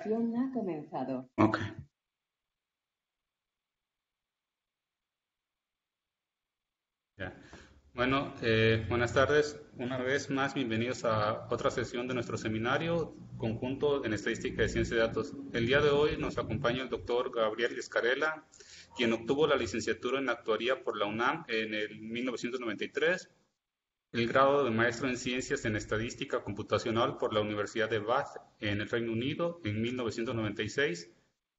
Ha comenzado. Ok. Ya. Bueno, buenas tardes. Una vez más, bienvenidos a otra sesión de nuestro seminario conjunto en Estadística de Ciencia de Datos. El día de hoy nos acompaña el doctor Gabriel Escarela, quien obtuvo la licenciatura en Actuaría por la UNAM en el 1993, el grado de maestro en Ciencias en Estadística Computacional por la Universidad de Bath en el Reino Unido en 1996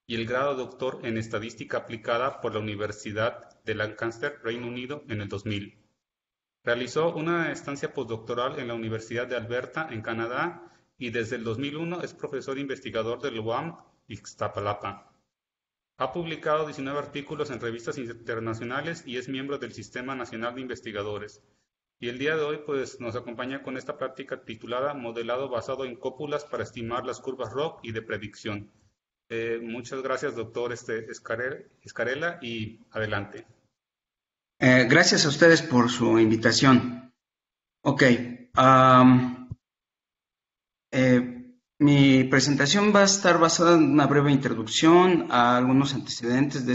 y el grado de doctor en Estadística Aplicada por la Universidad de Lancaster, Reino Unido, en el 2000. Realizó una estancia postdoctoral en la Universidad de Alberta, en Canadá, y desde el 2001 es profesor investigador del UAM Ixtapalapa. Ha publicado 19 artículos en revistas internacionales y es miembro del Sistema Nacional de Investigadores. Y el día de hoy pues, nos acompaña con esta práctica titulada Modelado basado en cópulas para estimar las curvas ROC y de predicción. Muchas gracias, doctor Escarela, y adelante. Gracias a ustedes por su invitación. Ok. Mi presentación va a estar basada en una breve introducción a algunos antecedentes de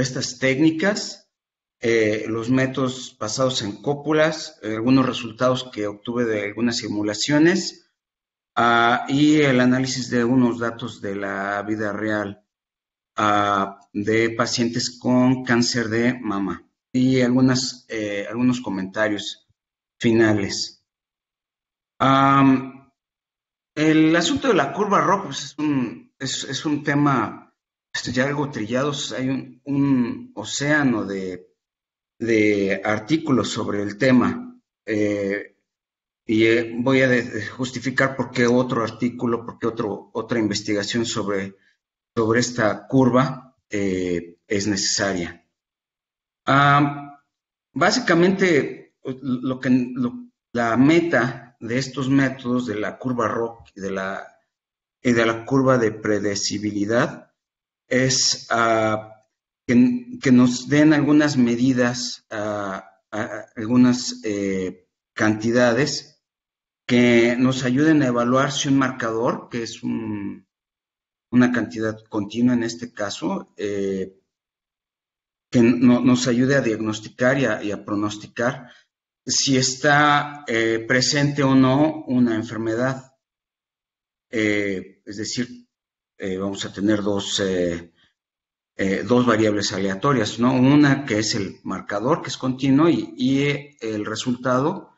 estas técnicas, los métodos basados en cópulas, algunos resultados que obtuve de algunas simulaciones, y el análisis de unos datos de la vida real de pacientes con cáncer de mama y algunos comentarios finales. El asunto de la curva ROC pues, es un tema ya algo trillado. Hay un océano de artículos sobre el tema. Voy a justificar por qué otro artículo, por qué otra investigación sobre esta curva es necesaria. Básicamente, la meta de estos métodos de la curva ROC y de la curva de predecibilidad es que nos den algunas medidas, algunas cantidades que nos ayuden a evaluar si un marcador, que es una cantidad continua en este caso, que nos ayude a diagnosticar y a pronosticar si está presente o no una enfermedad. Es decir, vamos a tener dos variables aleatorias, ¿no? Una que es el marcador, que es continuo, y el resultado,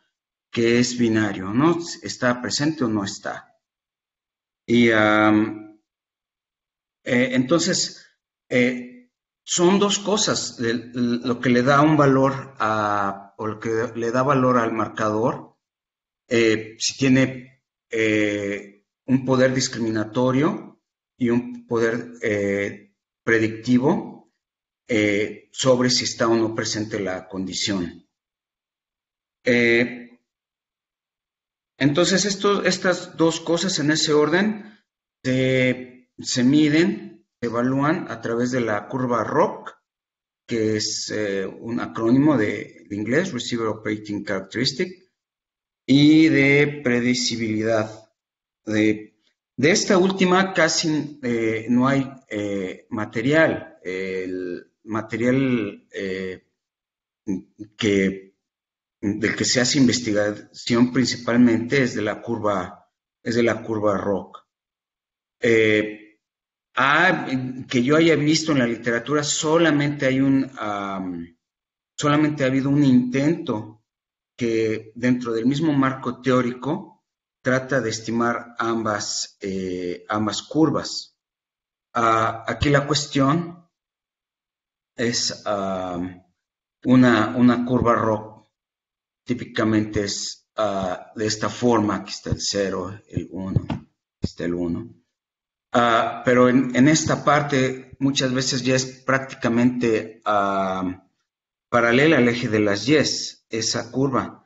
que es binario, ¿no? ¿Está presente o no está? Y entonces, son dos cosas, lo que le da un valor o lo que le da valor al marcador, si tiene un poder discriminatorio y un poder predictivo sobre si está o no presente la condición. Entonces, estas dos cosas en ese orden se miden, se evalúan a través de la curva ROC, que es un acrónimo de inglés, Receiver Operating Characteristic, y de predecibilidad. De esta última casi no hay material. El material del que se hace investigación principalmente es de la curva ROC. Que yo haya visto en la literatura, solamente ha habido un intento que dentro del mismo marco teórico trata de estimar ambas curvas. Aquí la cuestión es una curva ROC. Típicamente es de esta forma. Aquí está el 0, el 1, aquí está el 1. Pero en esta parte muchas veces ya es prácticamente paralela al eje de las Y, esa curva.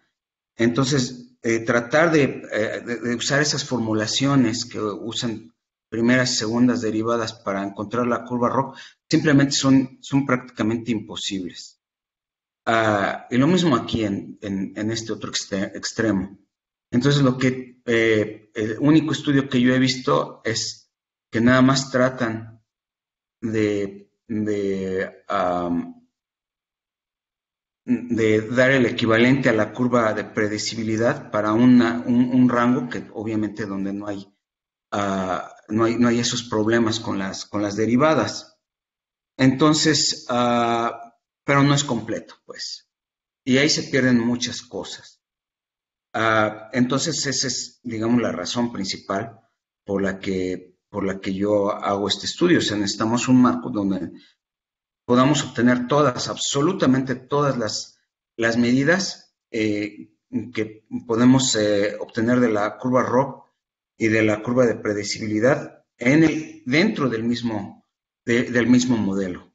Entonces, tratar de usar esas formulaciones que usan primeras y segundas derivadas para encontrar la curva ROC simplemente son prácticamente imposibles. Y lo mismo aquí en este otro extremo. Entonces, el único estudio que yo he visto es que nada más tratan de dar el equivalente a la curva de predecibilidad para un rango que obviamente donde no hay esos problemas con las derivadas. Entonces, pero no es completo, pues. Y ahí se pierden muchas cosas. Entonces, esa es, digamos, la razón principal por la que yo hago este estudio. O sea, necesitamos un marco donde podamos obtener absolutamente todas las medidas que podemos obtener de la curva ROC y de la curva de predecibilidad dentro del mismo modelo.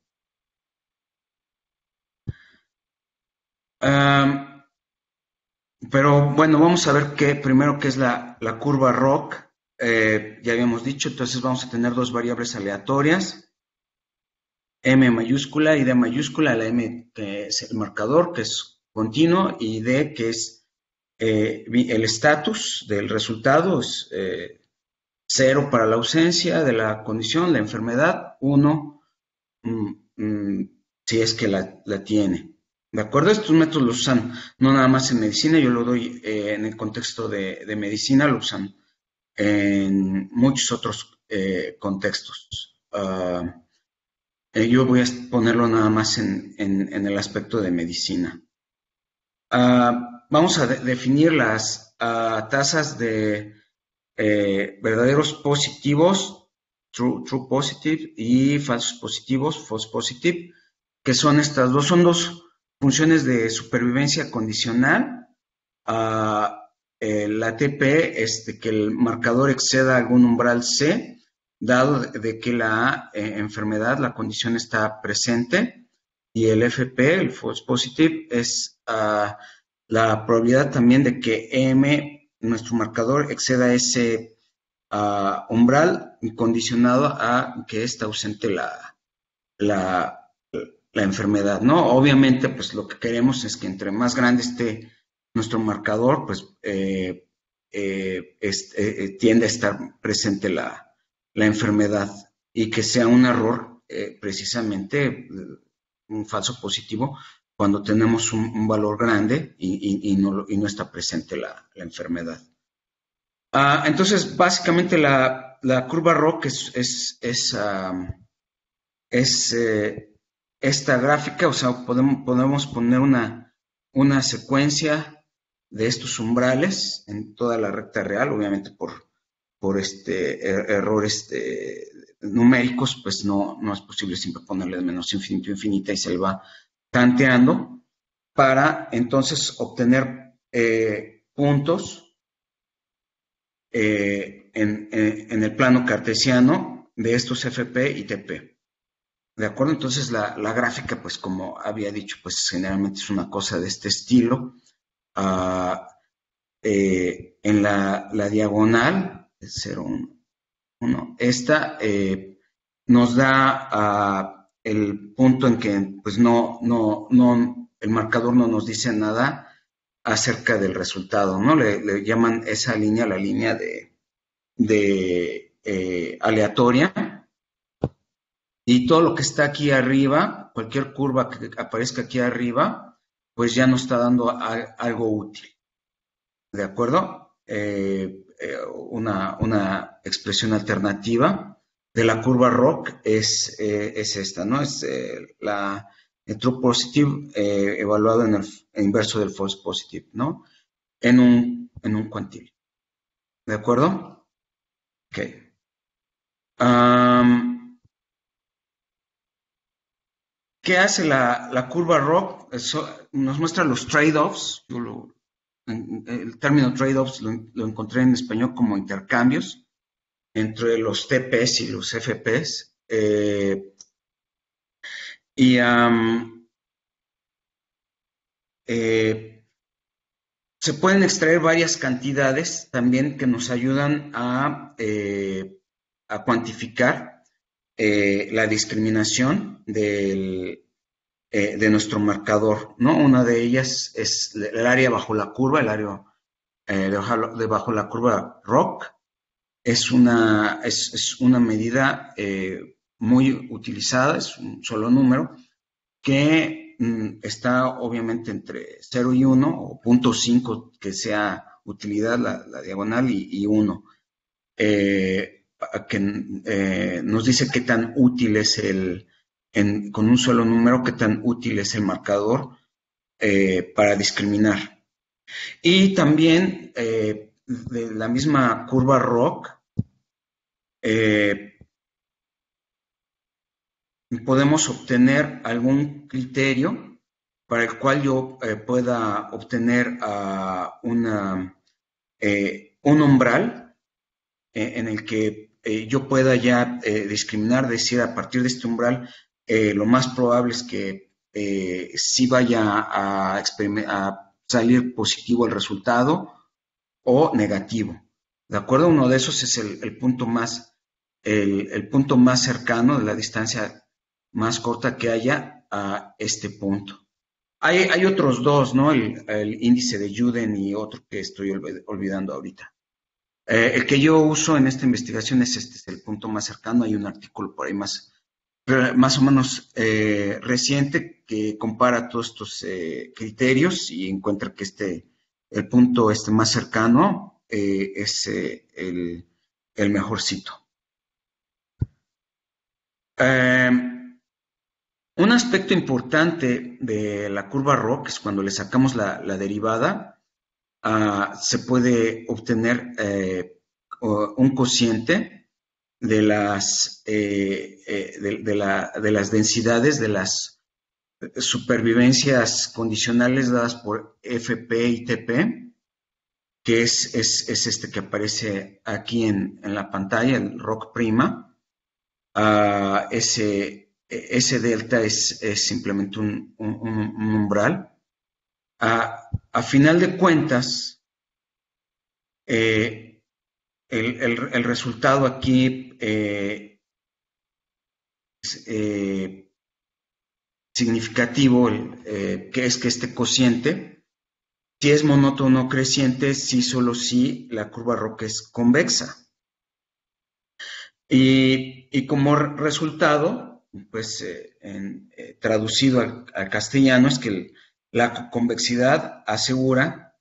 Pero bueno, vamos a ver primero qué es la curva ROC. Ya habíamos dicho, entonces vamos a tener dos variables aleatorias. M mayúscula y D mayúscula, la M que es el marcador, que es continuo, y D que es el estatus del resultado, es 0 para la ausencia de la condición, la enfermedad, 1 si es que la tiene. ¿De acuerdo? Estos métodos los usan no nada más en medicina, yo lo doy en el contexto de medicina, lo usan en muchos otros contextos. Yo voy a ponerlo nada más en el aspecto de medicina. Vamos a definir las tasas de verdaderos positivos, true positive, y falsos positivos, false positive, que son estas dos. Son dos funciones de supervivencia condicional. La TP es de que el marcador exceda algún umbral C, dado de que la enfermedad, la condición está presente, y el FP, el false positive, es la probabilidad también de que M, nuestro marcador, exceda ese umbral condicionado a que está ausente la enfermedad, ¿no? Obviamente, pues lo que queremos es que entre más grande esté nuestro marcador, pues tiende a estar presente la enfermedad y que sea un error, precisamente un falso positivo, cuando tenemos un valor grande y no está presente la enfermedad. Entonces, básicamente la curva ROC es esta gráfica, o sea, podemos poner una secuencia de estos umbrales en toda la recta real, obviamente por errores numéricos, pues no es posible siempre ponerle de menos infinito a infinita y se le va tanteando para entonces obtener puntos en el plano cartesiano de estos FP y TP. ¿De acuerdo? Entonces la gráfica, pues como había dicho, pues generalmente es una cosa de este estilo. En la diagonal, 0, 1, esta nos da el punto en que pues el marcador no nos dice nada acerca del resultado, ¿no? Le llaman esa línea la línea de aleatoria. Y todo lo que está aquí arriba, cualquier curva que aparezca aquí arriba, pues ya nos está dando algo útil. ¿De acuerdo? Una expresión alternativa de la curva ROC es esta, ¿no? Es el true positive evaluado en el inverso del false positive, ¿no? En un cuantil. ¿De acuerdo? Ok. ¿Qué hace la curva ROC? Nos muestra los trade-offs. El término trade-offs lo encontré en español como intercambios entre los TPs y los FPs. Se pueden extraer varias cantidades también que nos ayudan a cuantificar la discriminación de nuestro marcador, ¿no? Una de ellas es el área bajo la curva, el área debajo de la curva ROC. Es una medida muy utilizada, es un solo número, que está obviamente entre 0 y 1, o 0.5, que sea utilidad, la diagonal, y 1, que nos dice qué tan útil es con un solo número, qué tan útil es el marcador para discriminar. Y también de la misma curva ROC, podemos obtener algún criterio para el cual yo pueda obtener un umbral en el que yo pueda ya discriminar, decir, a partir de este umbral, lo más probable es que sí vaya a salir positivo el resultado o negativo. ¿De acuerdo? Uno de esos es el punto más cercano de la distancia más corta que haya a este punto. Hay otros dos, ¿no? El índice de Juden y otro que estoy olvidando ahorita. El que yo uso en esta investigación es el punto más cercano. Hay un artículo por ahí más o menos reciente que compara todos estos criterios y encuentra que el punto más cercano es el mejorcito. Un aspecto importante de la curva ROC es cuando le sacamos la derivada, se puede obtener un cociente de las densidades de las supervivencias condicionales dadas por FP y TP, que es este que aparece aquí en la pantalla, el ROC prima. Ese delta es simplemente un umbral. A final de cuentas, el resultado aquí es significativo, que es que este cociente, si es monótono creciente, sí, solo si la curva ROC es convexa. Y como resultado, pues traducido al castellano, es que la convexidad asegura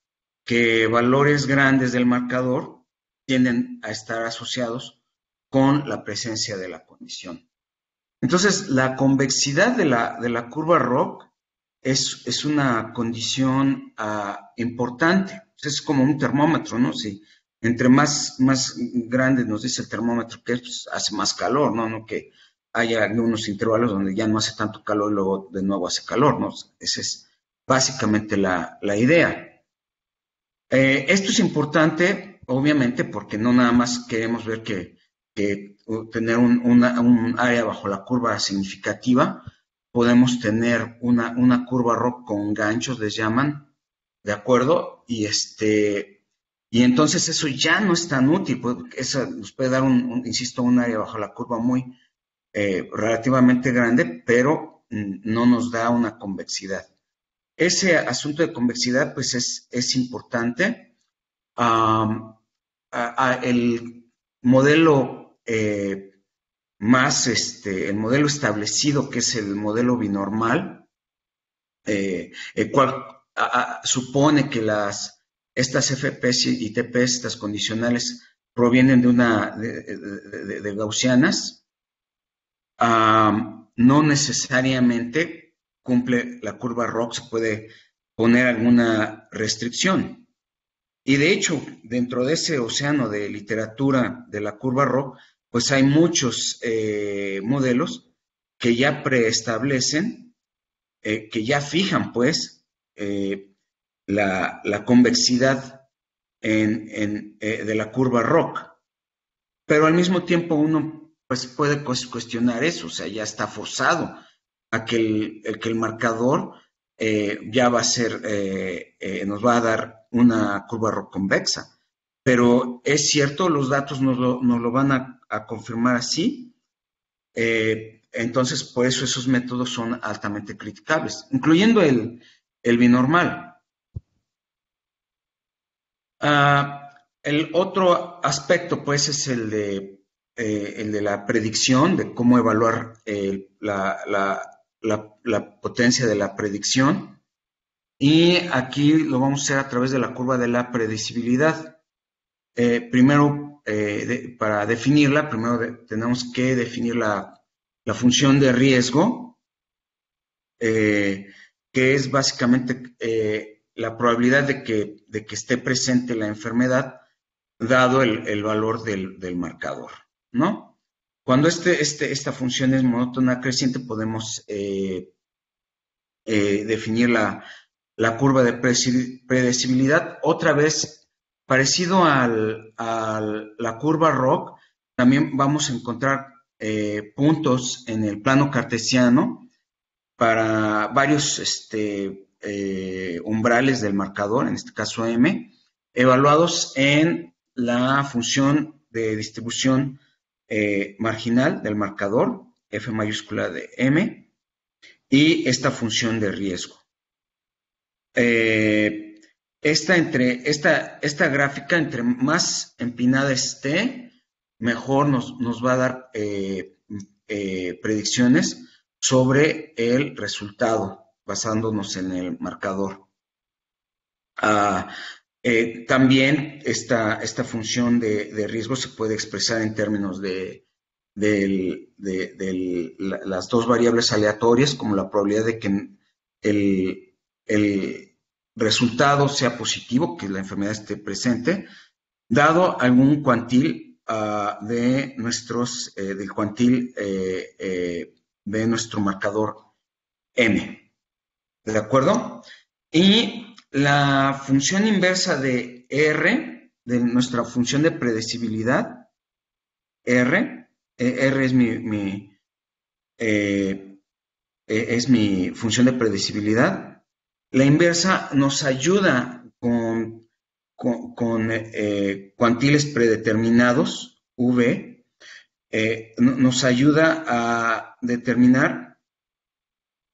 que valores grandes del marcador tienden a estar asociados con la presencia de la condición. Entonces, la convexidad de la curva ROC es una condición importante. Es como un termómetro, ¿no? Si entre más grande nos dice el termómetro que pues, hace más calor, ¿no? Que haya algunos intervalos donde ya no hace tanto calor y luego de nuevo hace calor, ¿no? Esa es básicamente la idea. Esto es importante, obviamente, porque no nada más queremos ver que tener un área bajo la curva significativa, podemos tener una curva ROC con ganchos, les llaman, ¿de acuerdo? Y entonces eso ya no es tan útil, eso nos puede dar insisto, un área bajo la curva muy relativamente grande, pero no nos da una convexidad. Ese asunto de convexidad, pues es importante. El modelo el modelo establecido, que es el modelo binormal, el cual supone que estas FPs y TPs, estas condicionales, provienen de gaussianas, no necesariamente cumple la curva ROC, se puede poner alguna restricción. Y de hecho, dentro de ese océano de literatura de la curva ROC, pues hay muchos modelos que ya preestablecen, que ya fijan, pues, la convexidad de la curva ROC. Pero al mismo tiempo uno pues, puede cuestionar eso, o sea, ya está forzado a que el marcador ya va a ser, nos va a dar una curva ROC convexa. Pero es cierto, los datos nos lo van a confirmar así. Entonces, por eso esos métodos son altamente criticables, incluyendo el binormal. El otro aspecto, pues, es el de la predicción, de cómo evaluar la potencia de la predicción. Y aquí lo vamos a hacer a través de la curva de la predecibilidad. Primero, para definirla, primero tenemos que definir la función de riesgo, que es básicamente la probabilidad de que esté presente la enfermedad dado el valor del marcador, ¿no? Cuando esta función es monótona creciente, podemos definir la curva de predecibilidad. Otra vez, parecido a la curva ROC, también vamos a encontrar puntos en el plano cartesiano para varios umbrales del marcador, en este caso M, evaluados en la función de distribución marginal del marcador, F mayúscula de M, y esta función de riesgo. Esta gráfica, entre más empinada esté, mejor nos va a dar predicciones sobre el resultado, basándonos en el marcador. También esta función de riesgo se puede expresar en términos de las dos variables aleatorias, como la probabilidad de que el resultado sea positivo, que la enfermedad esté presente, dado algún cuantil del cuantil de nuestro marcador M. ¿De acuerdo? Y la función inversa de R, de nuestra función de predecibilidad, R es mi función de predecibilidad. La inversa nos ayuda con cuantiles predeterminados, V, nos ayuda a determinar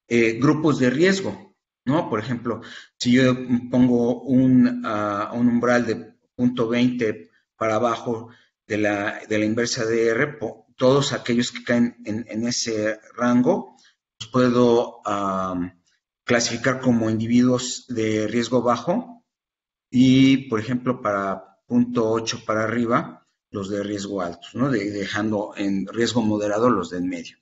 grupos de riesgo, ¿no? Por ejemplo, si yo pongo un umbral de 0.20 para abajo de la inversa de R, todos aquellos que caen en ese rango, los puedo clasificar como individuos de riesgo bajo y, por ejemplo, para 0.8 para arriba, los de riesgo alto, ¿no? Dejando en riesgo moderado los de en medio,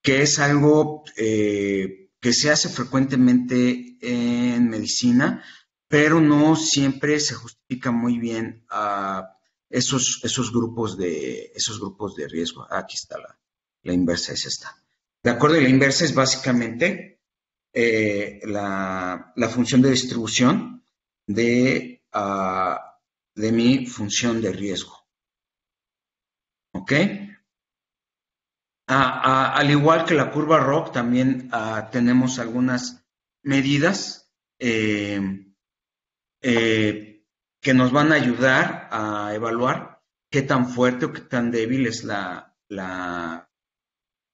que es algo que se hace frecuentemente en medicina, pero no siempre se justifica muy bien a esos grupos de riesgo. Aquí está la inversa, es esta. De acuerdo, y la inversa es básicamente la función de distribución de mi función de riesgo. ¿Ok? Al igual que la curva ROC, también tenemos algunas medidas que nos van a ayudar a evaluar qué tan fuerte o qué tan débil es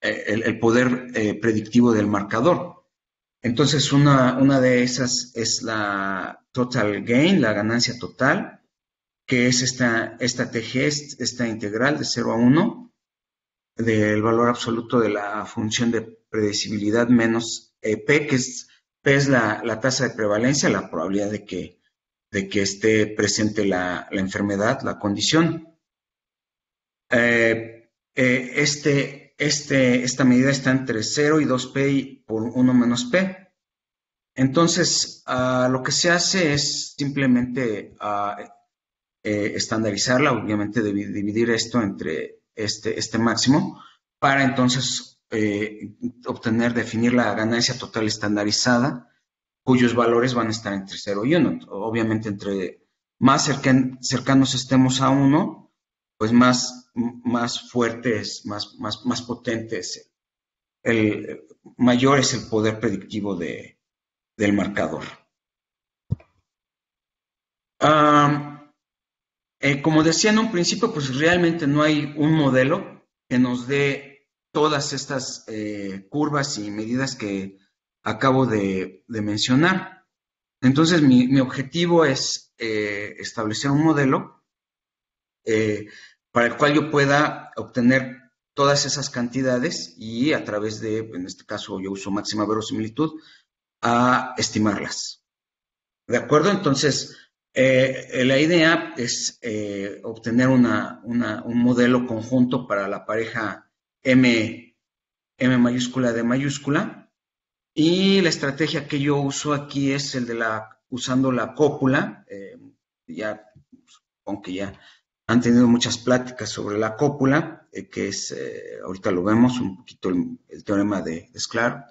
el poder predictivo del marcador. Entonces, una de esas es la total gain, la ganancia total, que es esta TG, esta integral de 0 a 1 del valor absoluto de la función de predecibilidad menos P, que P es la tasa de prevalencia, la probabilidad de que esté presente la enfermedad, la condición. Esta medida está entre 0 y 2P por 1 menos P. Entonces, lo que se hace es simplemente estandarizarla, obviamente dividir esto entre este máximo, para entonces definir la ganancia total estandarizada, cuyos valores van a estar entre 0 y 1. Obviamente, entre más cercanos estemos a 1, pues más fuertes, más potentes, mayor es el poder predictivo del marcador. Como decía en un principio, pues realmente no hay un modelo que nos dé todas estas curvas y medidas que acabo de mencionar. Entonces, mi objetivo es establecer un modelo para el cual yo pueda obtener todas esas cantidades y a través de, en este caso yo uso máxima verosimilitud, a estimarlas. ¿De acuerdo? Entonces, la idea es obtener un modelo conjunto para la pareja M mayúscula D mayúscula, y la estrategia que yo uso aquí es el de usando la cópula. Ya, aunque ya han tenido muchas pláticas sobre la cópula, que es, ahorita lo vemos, un poquito el teorema de Sklar,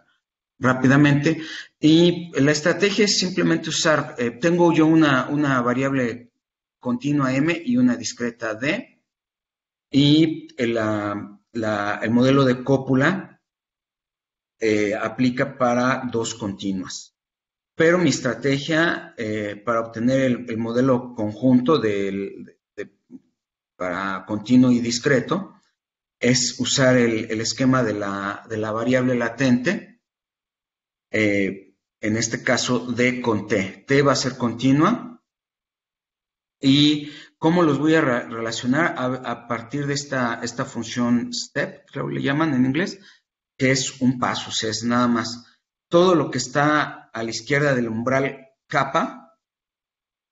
rápidamente. Y la estrategia es simplemente usar, tengo yo una variable continua M y una discreta D, y el modelo de cópula aplica para dos continuas. Pero mi estrategia para obtener el modelo conjunto para continuo y discreto es usar el esquema de la variable latente, en este caso D con T. T va a ser continua. ¿Y cómo los voy a relacionar? A partir de esta función step, creo que le llaman en inglés, que es un paso, o sea, es nada más. Todo lo que está a la izquierda del umbral kappa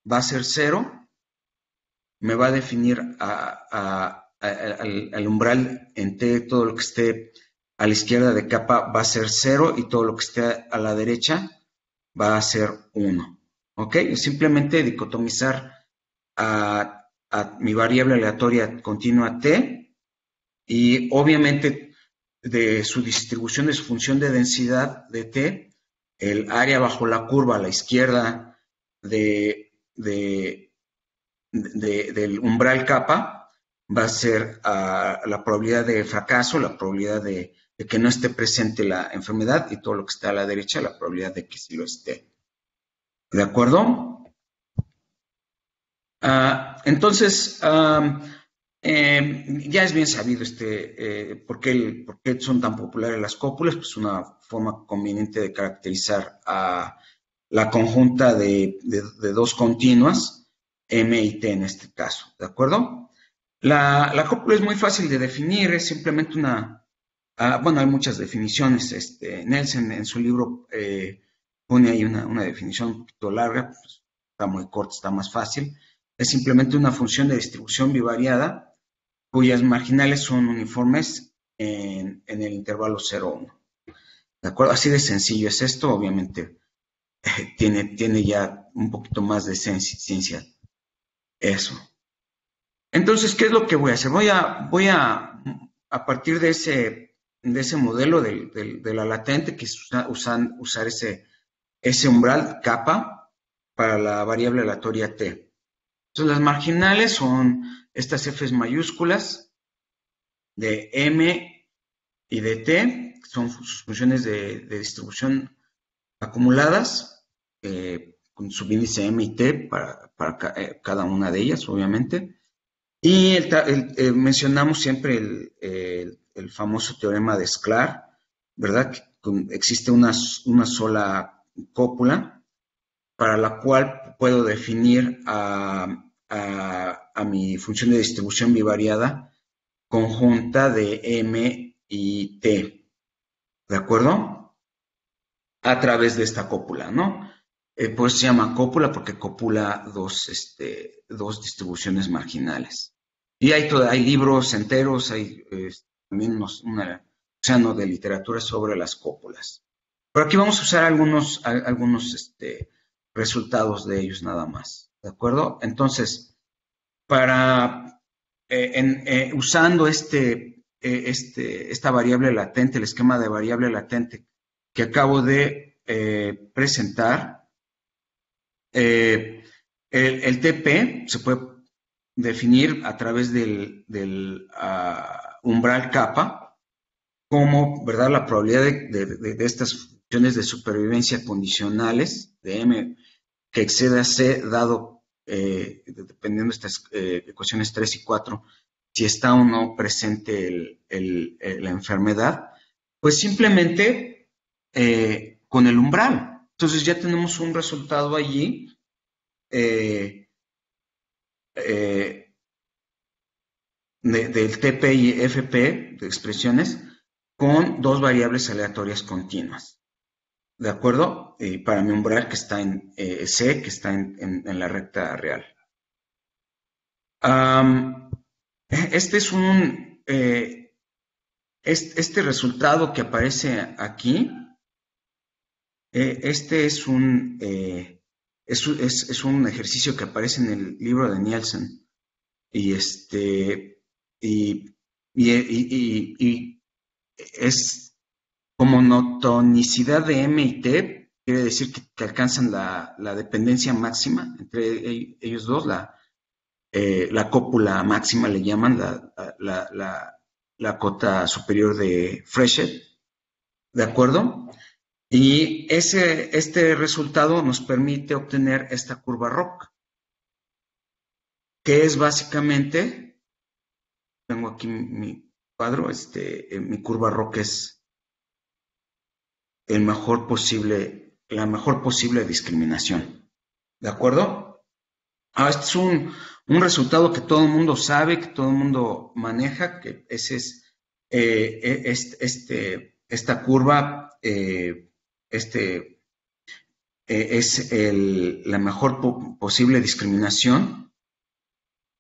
va a ser 0, me va a definir al umbral en T, todo lo que esté a la izquierda de kappa va a ser 0 y todo lo que esté a la derecha va a ser 1. ¿Ok? Es simplemente dicotomizar a mi variable aleatoria continua T, y obviamente de su distribución de su función de densidad de T, el área bajo la curva a la izquierda del umbral kappa va a ser la probabilidad de fracaso, la probabilidad de que no esté presente la enfermedad, y todo lo que está a la derecha, la probabilidad de que sí lo esté. ¿De acuerdo? Entonces, ya es bien sabido por qué son tan populares las cópulas. Pues una forma conveniente de caracterizar a la conjunta de dos continuas, M y T en este caso, ¿de acuerdo? La cópula es muy fácil de definir, es simplemente bueno, hay muchas definiciones. Nelson en su libro pone ahí una definición un poquito larga, pues, está muy corta, está más fácil. Es simplemente una función de distribución bivariada cuyas marginales son uniformes en el intervalo 0,1. ¿De acuerdo? Así de sencillo es esto. Obviamente tiene ya un poquito más de ciencia eso. Entonces, ¿qué es lo que voy a hacer? Voy a partir de ese modelo de la latente, que es usar ese umbral kappa para la variable aleatoria T. Entonces, las marginales son estas Fs mayúsculas de M y de T, son sus funciones de distribución acumuladas, con subíndice M y T para cada una de ellas, obviamente. Y mencionamos siempre el famoso teorema de Sklar, ¿verdad? Que existe una sola cópula para la cual puedo definir a mi función de distribución bivariada conjunta de M y T, ¿de acuerdo? A través de esta cópula, ¿no? Pues se llama cópula porque copula dos distribuciones marginales. Y hay libros enteros, hay también un océano de literatura sobre las cópulas. Pero aquí vamos a usar algunos resultados de ellos nada más, ¿de acuerdo? Entonces, usando esta variable latente, el esquema de variable latente que acabo de presentar, el TP se puede definir a través del umbral kappa como, ¿verdad?, la probabilidad de estas funciones de supervivencia condicionales de M que exceda C, dado, dependiendo de estas ecuaciones 3 y 4, si está o no presente la enfermedad, pues simplemente con el umbral. Entonces ya tenemos un resultado allí del TP y FP de expresiones con dos variables aleatorias continuas. ¿De acuerdo? Para mi umbral que está en C, que está en la recta real. Este es este resultado que aparece aquí. Este es un ejercicio que aparece en el libro de Nielsen. Y es como notonicidad de M y T, quiere decir que alcanzan la dependencia máxima entre ellos dos, la cópula máxima le llaman, la cota superior de Frechet, ¿de acuerdo? Y este resultado nos permite obtener esta curva ROC, que es básicamente, tengo aquí mi cuadro, mi curva ROC es la mejor posible discriminación, ¿de acuerdo? Este es un resultado que todo el mundo sabe, que todo el mundo maneja, que ese es esta curva, es la mejor posible discriminación,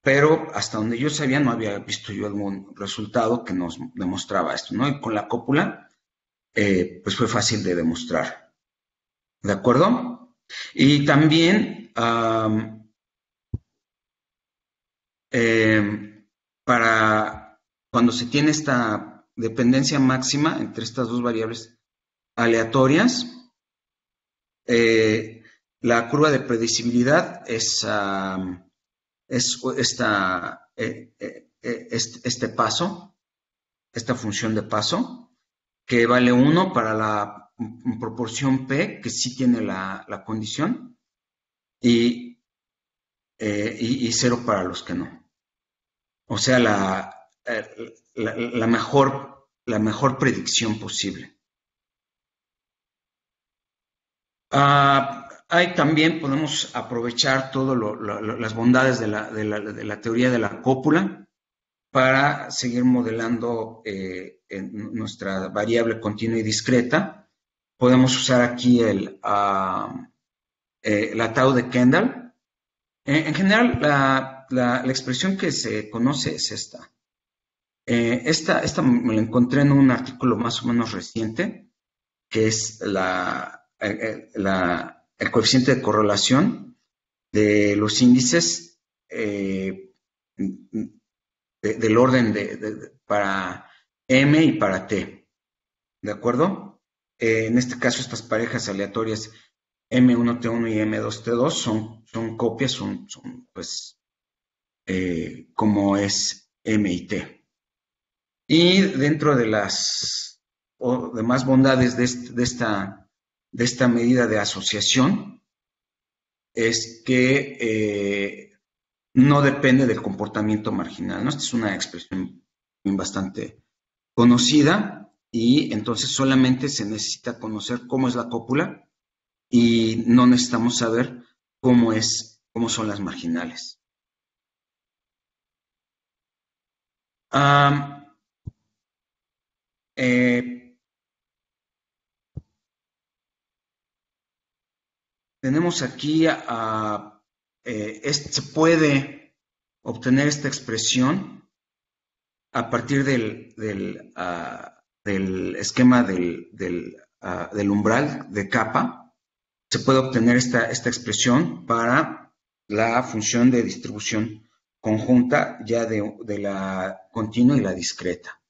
pero hasta donde yo sabía no había visto yo algún resultado que nos demostraba esto, ¿no? Y con la cópula, pues fue fácil de demostrar, ¿de acuerdo? Y también para cuando se tiene esta dependencia máxima entre estas dos variables aleatorias, la curva de predecibilidad es este paso, esta función de paso, que vale 1 para la proporción P, que sí tiene la condición, y 0 para los que no. O sea, la mejor predicción posible. Ahí también podemos aprovechar todas las bondades de la teoría de la cópula para seguir modelando nuestra variable continua y discreta. Podemos usar aquí la tau de Kendall. En general, la expresión que se conoce es esta. Esta me la encontré en un artículo más o menos reciente, que es el coeficiente de correlación de los índices del orden para M y para T. ¿De acuerdo? En este caso, estas parejas aleatorias M1T1 y M2T2 son copias, son pues, como es M y T. Y dentro de las demás bondades de esta medida de asociación es que no depende del comportamiento marginal, ¿no? Esta es una expresión bastante conocida y entonces solamente se necesita conocer cómo es la cópula y no necesitamos saber cómo son las marginales. Tenemos aquí se puede obtener esta expresión a partir del esquema del umbral de capa. Se puede obtener esta expresión para la función de distribución conjunta ya de la continua y la discreta.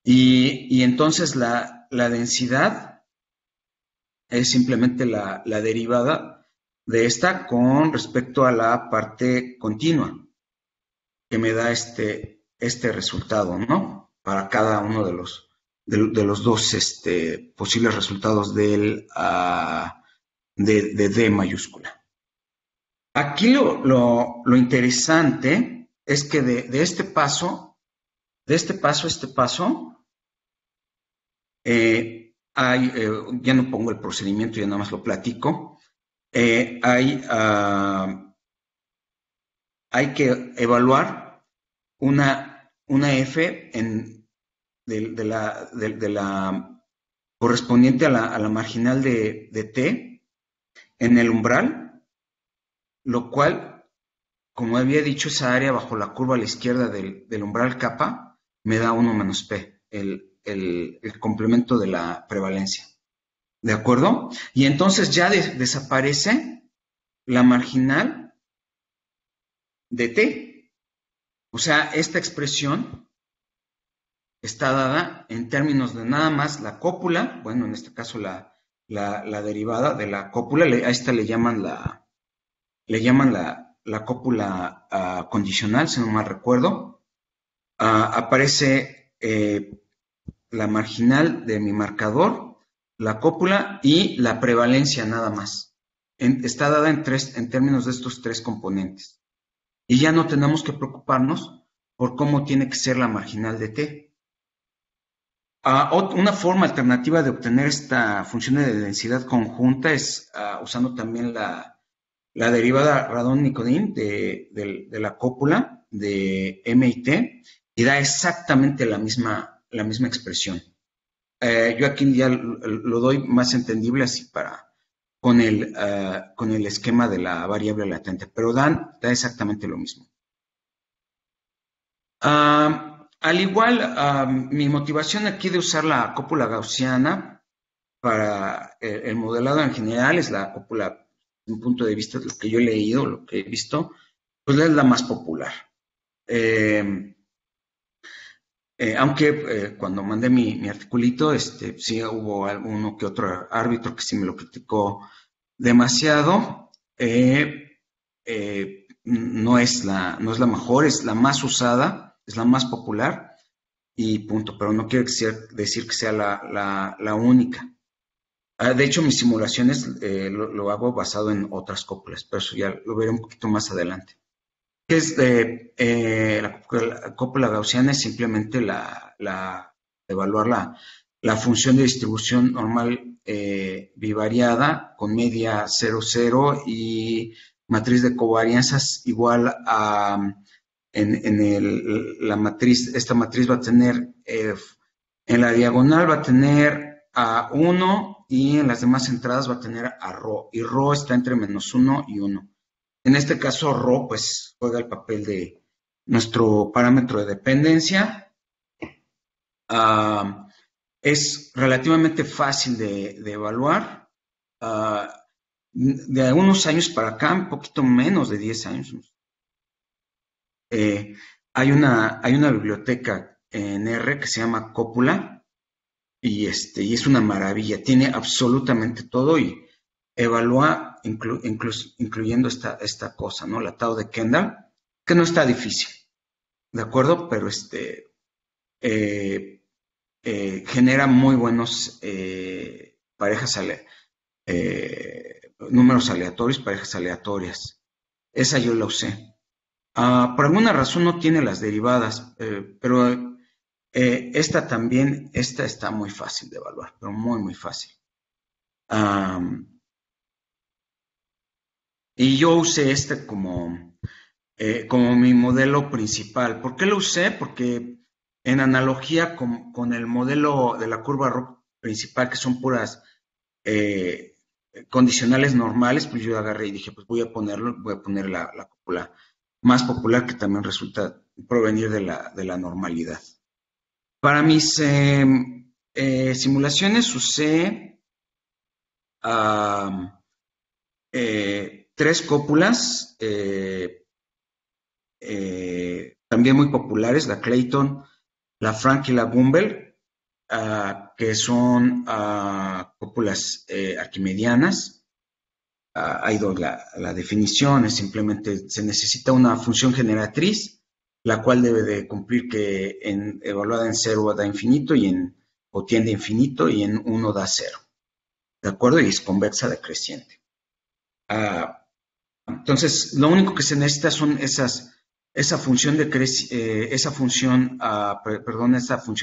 Y entonces la densidad es simplemente la derivada de esta con respecto a la parte continua, que me da este resultado, ¿no? Para cada uno de los dos posibles resultados de D mayúscula. Aquí lo interesante es que de este paso, ya no pongo el procedimiento, ya nada más lo platico. Hay que evaluar una F de la correspondiente a la marginal de T en el umbral, lo cual, como había dicho, esa área bajo la curva a la izquierda del umbral kappa me da 1 menos P, el complemento de la prevalencia. ¿De acuerdo? Y entonces ya desaparece la marginal de T. O sea, esta expresión está dada en términos de nada más la cópula, bueno, en este caso la derivada de la cópula, a esta le llaman la cópula condicional, si no mal recuerdo. Aparece la marginal de mi marcador, la cópula y la prevalencia nada más. Está dada en términos de estos 3 componentes. Y ya no tenemos que preocuparnos por cómo tiene que ser la marginal de T. Una forma alternativa de obtener esta función de densidad conjunta es usando también la derivada Radon-Nikodym de la cópula de M y T, y da exactamente la misma expresión. Yo aquí ya lo doy más entendible así con el esquema de la variable latente, pero da exactamente lo mismo. Al igual, mi motivación aquí de usar la cópula gaussiana para el modelado en general es la cópula, desde un punto de vista de lo que yo he leído, lo que he visto, pues es la más popular. Aunque cuando mandé mi articulito, sí hubo alguno que otro árbitro que sí me lo criticó demasiado. No es la mejor, es la más usada, es la más popular y punto, pero no quiero decir que sea la única. De hecho, mis simulaciones lo hago basado en otras cópulas, pero eso ya lo veré un poquito más adelante. ¿Qué es la cópula gaussiana? Es simplemente evaluar la función de distribución normal bivariada con media 0, 0 y matriz de covarianzas igual a la matriz. Esta matriz va a tener en la diagonal va a tener a 1 y en las demás entradas va a tener a ρ, y ρ está entre menos 1 y 1. En este caso, ρ pues juega el papel de nuestro parámetro de dependencia. Es relativamente fácil de evaluar. De algunos años para acá, un poquito menos de 10 años, hay una biblioteca en R que se llama Cópula y es una maravilla. Tiene absolutamente todo y evalúa incluyendo esta cosa, ¿no? La Tau de Kendall, que no está difícil, ¿de acuerdo? Pero genera muy buenos números aleatorios, parejas aleatorias. Esa yo la usé. Por alguna razón no tiene las derivadas, pero esta está muy fácil de evaluar, pero muy, muy fácil. Y yo usé como mi modelo principal. ¿Por qué lo usé? Porque en analogía con el modelo de la curva ROC principal, que son puras condicionales normales, pues yo agarré y dije, pues voy a poner la cópula más popular, que también resulta provenir de la normalidad. Para mis simulaciones usé 3 cópulas también muy populares, la Clayton, la Frank y la Gumbel, que son cópulas arquimedianas. Ha ido la definición, es simplemente se necesita una función generatriz, la cual debe de cumplir que evaluada en 0 da infinito o tiende a infinito y en 1 da 0. ¿De acuerdo? Y es convexa decreciente. Entonces, lo único que se necesita son esa función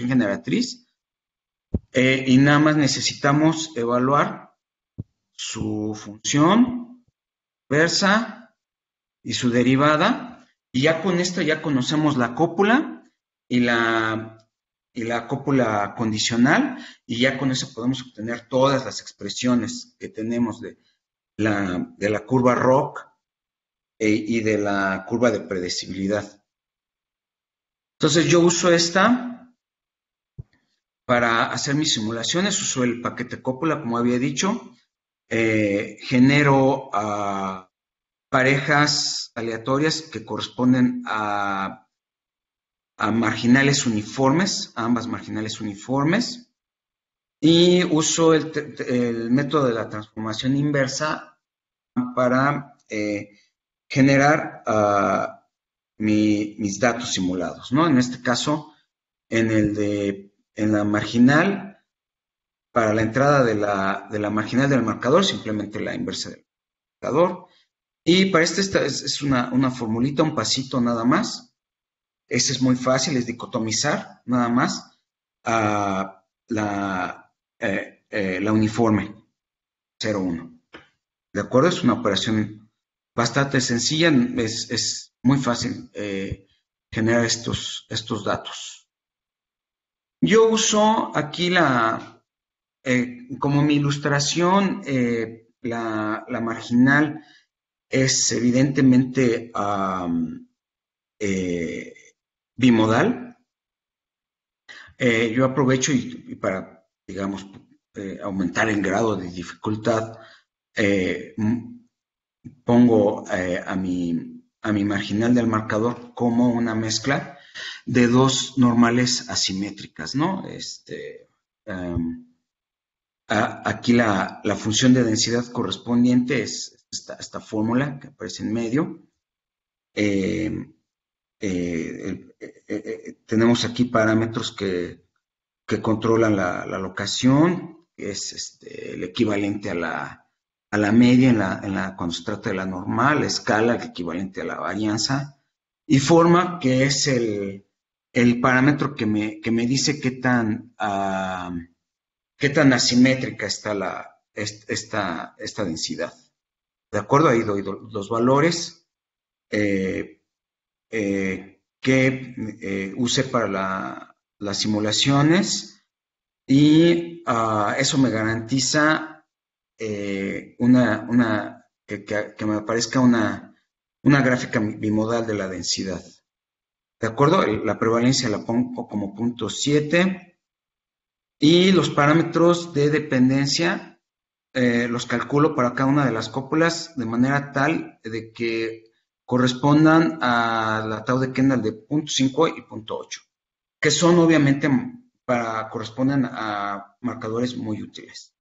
generatriz y nada más necesitamos evaluar su función inversa y su derivada, y ya con esto ya conocemos la cópula y la cópula condicional, y ya con eso podemos obtener todas las expresiones que tenemos de la curva ROC y de la curva de predecibilidad. Entonces yo uso esta para hacer mis simulaciones, uso el paquete cópula, como había dicho, genero parejas aleatorias que corresponden a marginales uniformes, a ambas marginales uniformes, y uso el método de la transformación inversa para generar mis datos simulados, ¿no? En este caso, en la marginal, para la entrada de la marginal del marcador, simplemente la inversa del marcador. Y para esta es una formulita, un pasito nada más. Ese es muy fácil, es dicotomizar nada más la uniforme 0,1. ¿De acuerdo? Es una operación bastante sencilla, es muy fácil generar estos datos. Yo uso aquí como mi ilustración, la marginal es evidentemente bimodal. Yo aprovecho y para, digamos, aumentar el grado de dificultad, pongo a mi marginal del marcador como una mezcla de dos normales asimétricas, ¿no? Aquí la función de densidad correspondiente es esta fórmula que aparece en medio. Tenemos aquí parámetros que controlan la locación, que es el equivalente a la media cuando se trata de la normal, la escala, el equivalente a la varianza, y forma, que es el parámetro que me dice qué tan asimétrica está esta densidad. ¿De acuerdo? Ahí doy los valores que use para las simulaciones, y eso me garantiza que me aparezca una gráfica bimodal de la densidad. ¿De acuerdo? La prevalencia la pongo como 0.7 y los parámetros de dependencia los calculo para cada una de las cópulas de manera tal de que correspondan a la tau de Kendall de 0.5 y 0.8, que son obviamente corresponden a marcadores muy útiles.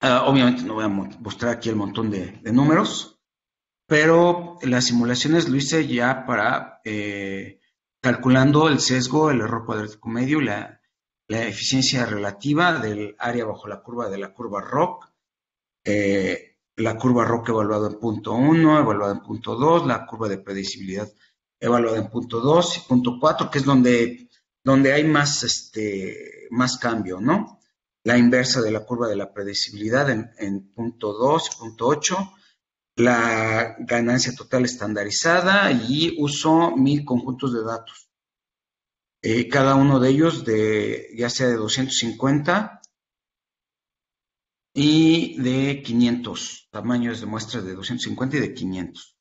Obviamente no voy a mostrar aquí el montón de números, pero las simulaciones lo hice ya para calculando el sesgo, el error cuadrático medio y la eficiencia relativa del área bajo la curva de la curva ROC, la curva ROC evaluada en 0.1, evaluada en 0.2, la curva de predecibilidad evaluada en 0.2 y 0.4, que es donde hay más cambio, ¿no? La inversa de la curva de la predecibilidad en 0.2 y 0.8, la ganancia total estandarizada, y uso 1000 conjuntos de datos. Cada uno de ellos ya sea de 250 y de 500, tamaños de muestras de 250 y de 500.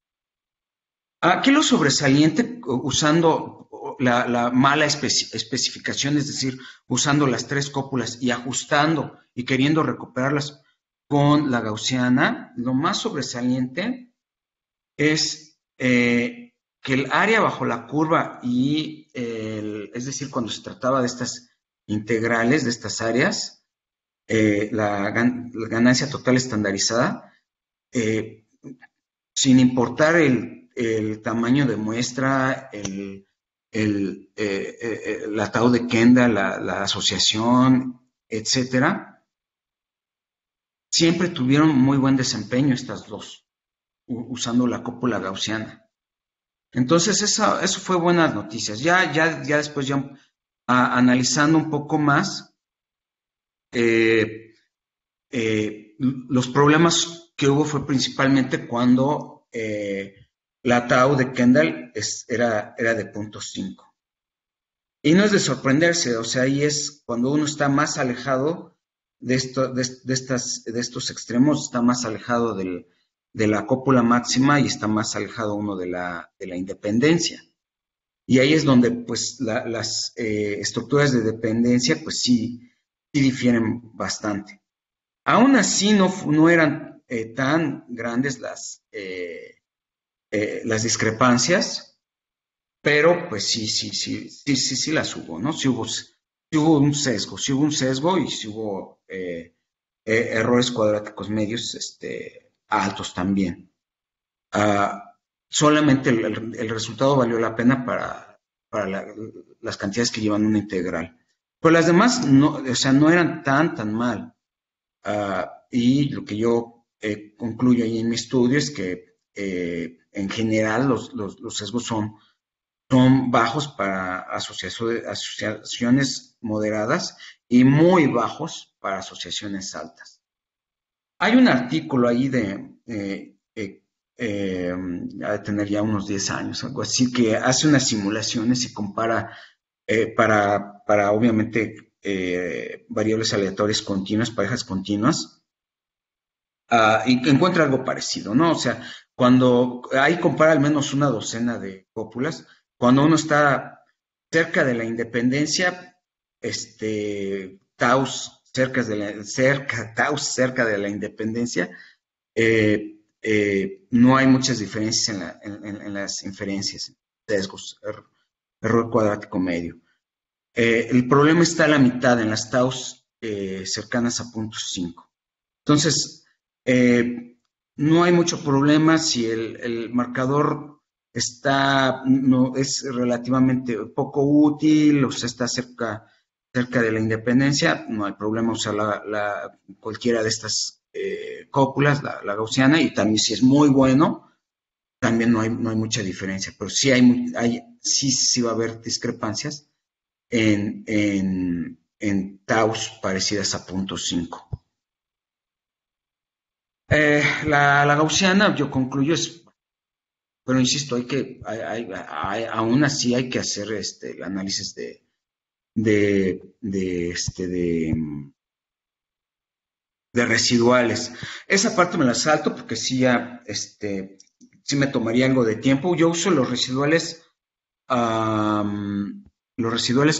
Aquí lo sobresaliente, usando la mala especificación, es decir, usando las tres cópulas y ajustando y queriendo recuperarlas con la gaussiana, lo más sobresaliente es que el área bajo la curva es decir, cuando se trataba de estas integrales, de estas áreas, la ganancia total estandarizada, sin importar el tamaño de muestra, la tau de Kendall, la asociación, etcétera, siempre tuvieron muy buen desempeño estas dos, usando la cópula gaussiana. Entonces, eso fue buenas noticias. Ya después analizando un poco más los problemas que hubo fue principalmente cuando la tau de Kendall era de 0.5. Y no es de sorprenderse, o sea, ahí es cuando uno está más alejado de estos extremos, está más alejado de la cópula máxima y está más alejado uno de la independencia. Y ahí es donde pues las estructuras de dependencia pues sí difieren bastante. Aún así no eran tan grandes las discrepancias, pero pues sí las hubo, ¿no? Sí hubo un sesgo y sí hubo errores cuadráticos medios altos también. Solamente el resultado valió la pena para las cantidades que llevan una integral. Pero las demás no, o sea, no eran tan mal. Y lo que yo concluyo ahí en mi estudio es que en general los sesgos son bajos para asociaciones moderadas y muy bajos para asociaciones altas. Hay un artículo ahí ha de tener ya unos 10 años, algo así, que hace unas simulaciones y compara para obviamente variables aleatorias continuas, parejas continuas, y encuentra algo parecido, ¿no? O sea, cuando ahí compara al menos una docena de cópulas, cuando uno está cerca de la independencia, taus cerca de la independencia, no hay muchas diferencias en las inferencias, sesgos, error cuadrático medio. El problema está a la mitad, en las taus cercanas a 0.5. Entonces, no hay mucho problema si el marcador es relativamente poco útil, o sea, está cerca de la independencia, no hay problema usar cualquiera de estas cópulas, la gaussiana, y también si es muy bueno, también no hay mucha diferencia, pero sí sí va a haber discrepancias en taus parecidas a 0.5. La gaussiana, yo concluyo, pero insisto, aún así hay que hacer el análisis de residuales. Esa parte me la salto porque sí me tomaría algo de tiempo. Yo uso los residuales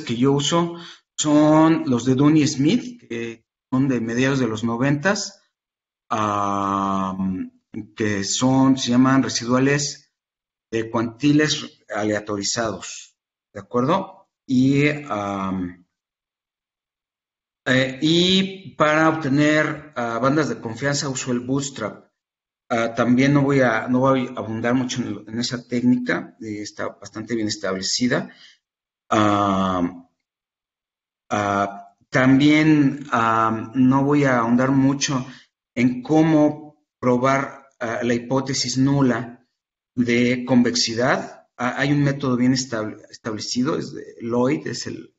que yo uso son los de Dunn y Smith, que son de mediados de los 90s, que se llaman residuales de cuantiles aleatorizados, ¿de acuerdo? Y para obtener bandas de confianza uso el Bootstrap. También no voy a abundar mucho en esa técnica, está bastante bien establecida. También no voy a ahondar mucho en cómo probar la hipótesis nula de convexidad. Hay un método bien establecido, es de Lloyd, es el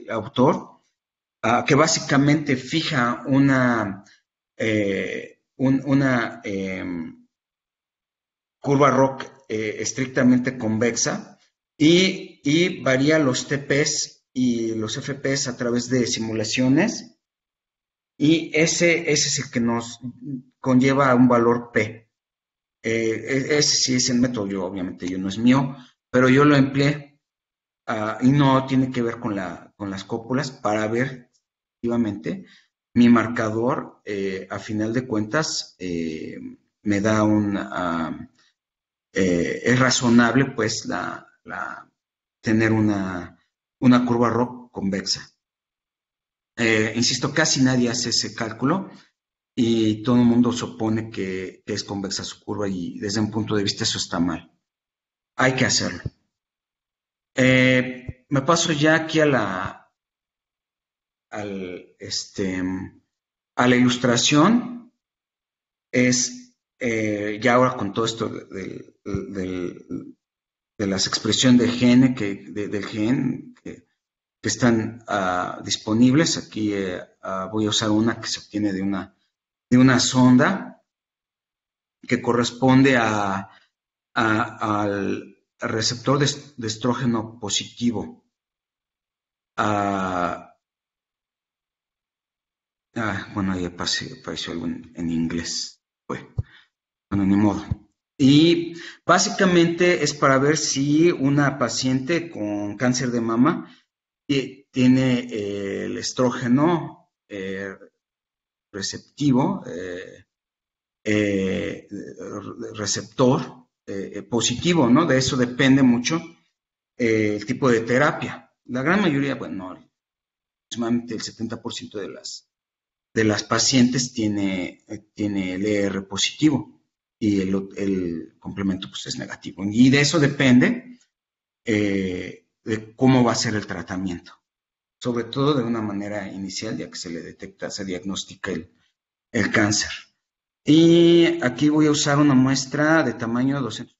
autor, que básicamente fija una curva ROC estrictamente convexa y varía los TPs y los FPs a través de simulaciones, y ese es el que nos conlleva a un valor P. Ese sí es el método, obviamente no es mío, pero yo lo empleé y no tiene que ver con las cópulas para ver efectivamente mi marcador, a final de cuentas, me da es razonable pues tener una curva ROC convexa. Insisto, casi nadie hace ese cálculo y todo el mundo supone que es convexa su curva, y desde un punto de vista eso está mal. Hay que hacerlo. Me paso ya aquí a la ilustración. Ya ahora con todo esto de las expresiones del gen, que están disponibles. Aquí voy a usar una que se obtiene de una sonda que corresponde al receptor de estrógeno positivo. Bueno, ahí apareció algo en inglés. Bueno, ni modo. Y básicamente es para ver si una paciente con cáncer de mama tiene el estrógeno receptivo, receptor positivo, ¿no? De eso depende mucho el tipo de terapia. La gran mayoría, bueno, aproximadamente el 70% de las pacientes tiene el ER positivo y el complemento pues es negativo. Y de eso depende de cómo va a ser el tratamiento, sobre todo de una manera inicial, ya que se le detecta, se diagnostica el cáncer. Y aquí voy a usar una muestra de tamaño 200.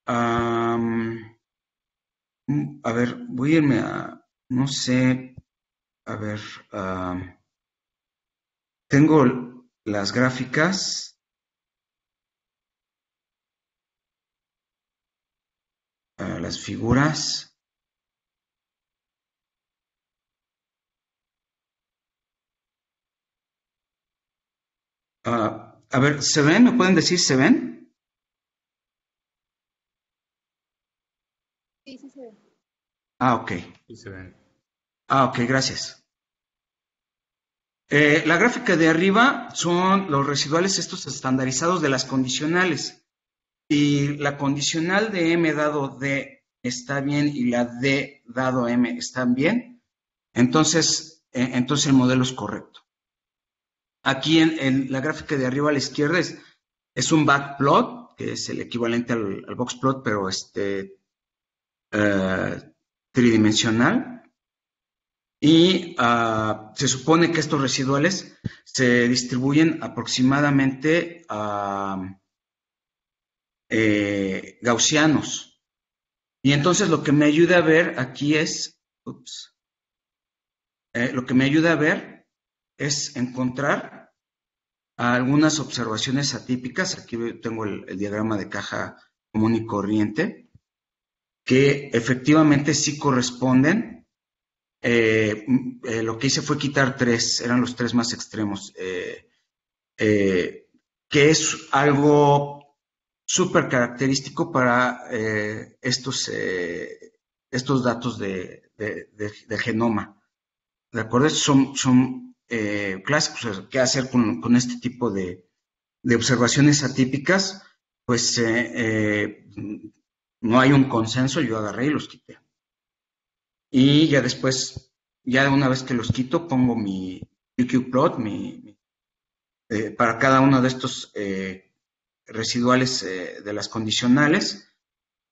A ver, voy a irme no sé, a ver, tengo las gráficas, las figuras. A ver, ¿se ven? ¿Me pueden decir, se ven? Sí, sí se ve. Ok. Sí se ven. Ok, gracias. La gráfica de arriba son los residuales estos estandarizados de las condicionales. Y la condicional de M dado D está bien y la D dado M están bien, entonces el modelo es correcto. Aquí en la gráfica de arriba a la izquierda es un backplot, que es el equivalente al boxplot, pero tridimensional. Y se supone que estos residuales se distribuyen aproximadamente gaussianos. Y entonces lo que me ayuda a ver aquí es, lo que me ayuda a ver es encontrar algunas observaciones atípicas. Aquí tengo el diagrama de caja común y corriente, que efectivamente sí corresponden. Lo que hice fue quitar tres, eran los tres más extremos, que es algo súper característico para estos datos de genoma. ¿De acuerdo? Son clásicos. ¿Qué hacer con este tipo de observaciones atípicas? Pues no hay un consenso, yo agarré y los quité. Y ya después, ya una vez que los quito, pongo mi QQ-plot para cada uno de estos residuales de las condicionales,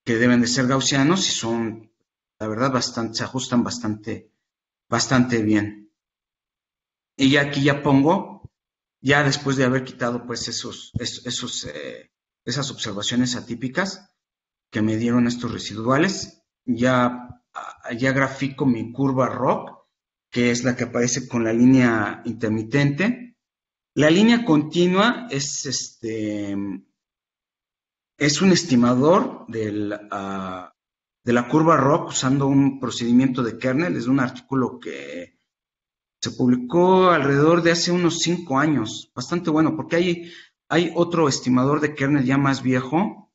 que deben de ser gaussianos y son, la verdad, se ajustan bastante bien. Y ya aquí ya pongo, ya después de haber quitado pues esas observaciones atípicas que me dieron estos residuales, ya grafico mi curva ROC, que es la que aparece con la línea intermitente. La línea continua es un estimador de la curva ROC usando un procedimiento de kernel. Es un artículo que se publicó alrededor de hace unos 5 años, bastante bueno, porque hay otro estimador de kernel ya más viejo,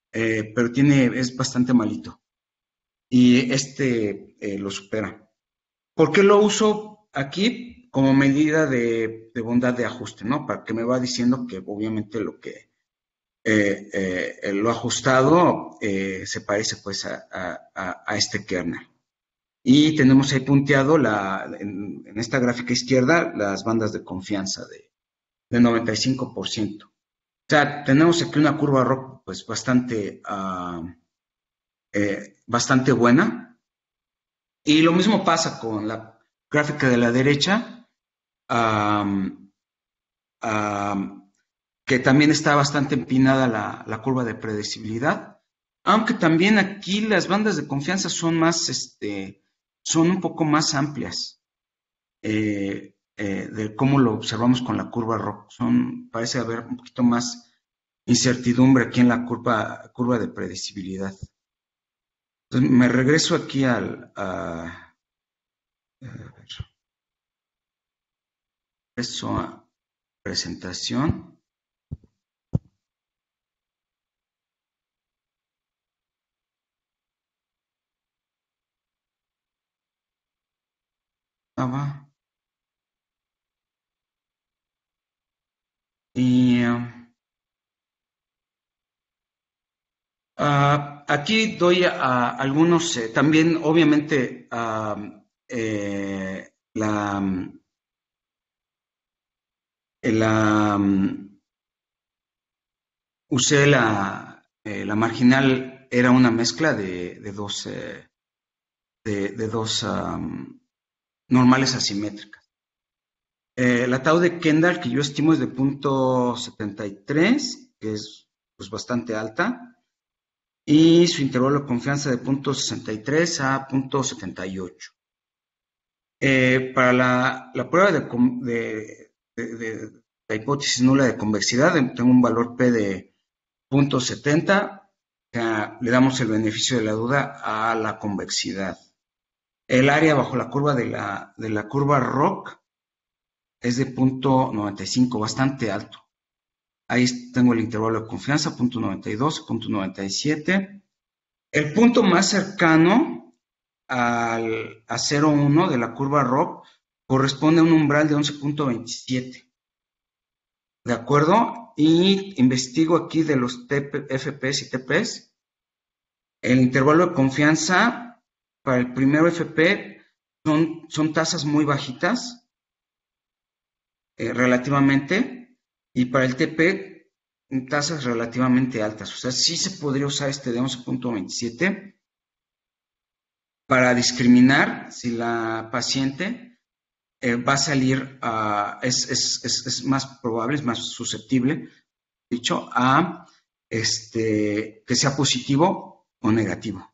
pero es bastante malito. Y lo supera. ¿Por qué lo uso aquí? Como medida de bondad de ajuste, ¿no? Para que me va diciendo que obviamente lo ajustado se parece pues a este kernel. Y tenemos ahí punteado en esta gráfica izquierda las bandas de confianza de 95%. O sea, tenemos aquí una curva ROC pues bastante buena. Y lo mismo pasa con la gráfica de la derecha, que también está bastante empinada la curva de predecibilidad. Aunque también aquí las bandas de confianza son más, son un poco más amplias de cómo lo observamos con la curva ROC. Parece haber un poquito más incertidumbre aquí en la curva de predecibilidad. Entonces, me regreso aquí regreso a presentación. Y aquí doy algunos, también obviamente usé la marginal, era una mezcla de dos normales asimétricas. La tau de Kendall, que yo estimo es de 0.73, que es pues, bastante alta, y su intervalo de confianza de 0.63 a 0.78. Para la prueba de la hipótesis nula de convexidad, tengo un valor P de 0.70, le damos el beneficio de la duda a la convexidad. El área bajo la curva de la curva ROC es de 0.95, bastante alto. Ahí tengo el intervalo de confianza, 0.92, 0.97. El punto más cercano a 0.1 de la curva ROC corresponde a un umbral de 11.27. ¿De acuerdo? Y investigo aquí de los FPs y TPs. El intervalo de confianza para el primero FP son tasas muy bajitas, relativamente, y para el TP tasas relativamente altas. O sea, sí se podría usar este de 11.27 para discriminar si la paciente va a salir, es más probable, es más susceptible, dicho, a que sea positivo o negativo.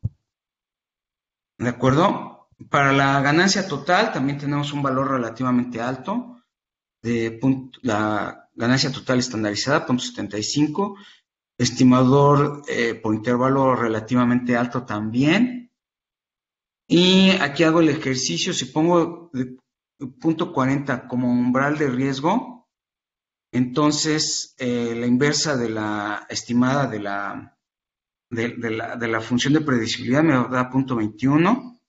¿De acuerdo? Para la ganancia total también tenemos un valor relativamente alto, la ganancia total estandarizada, 0.75, estimador por intervalo relativamente alto también. Y aquí hago el ejercicio, si pongo 0.40 como umbral de riesgo, entonces la inversa de la estimada de la función de predecibilidad me da 0.21,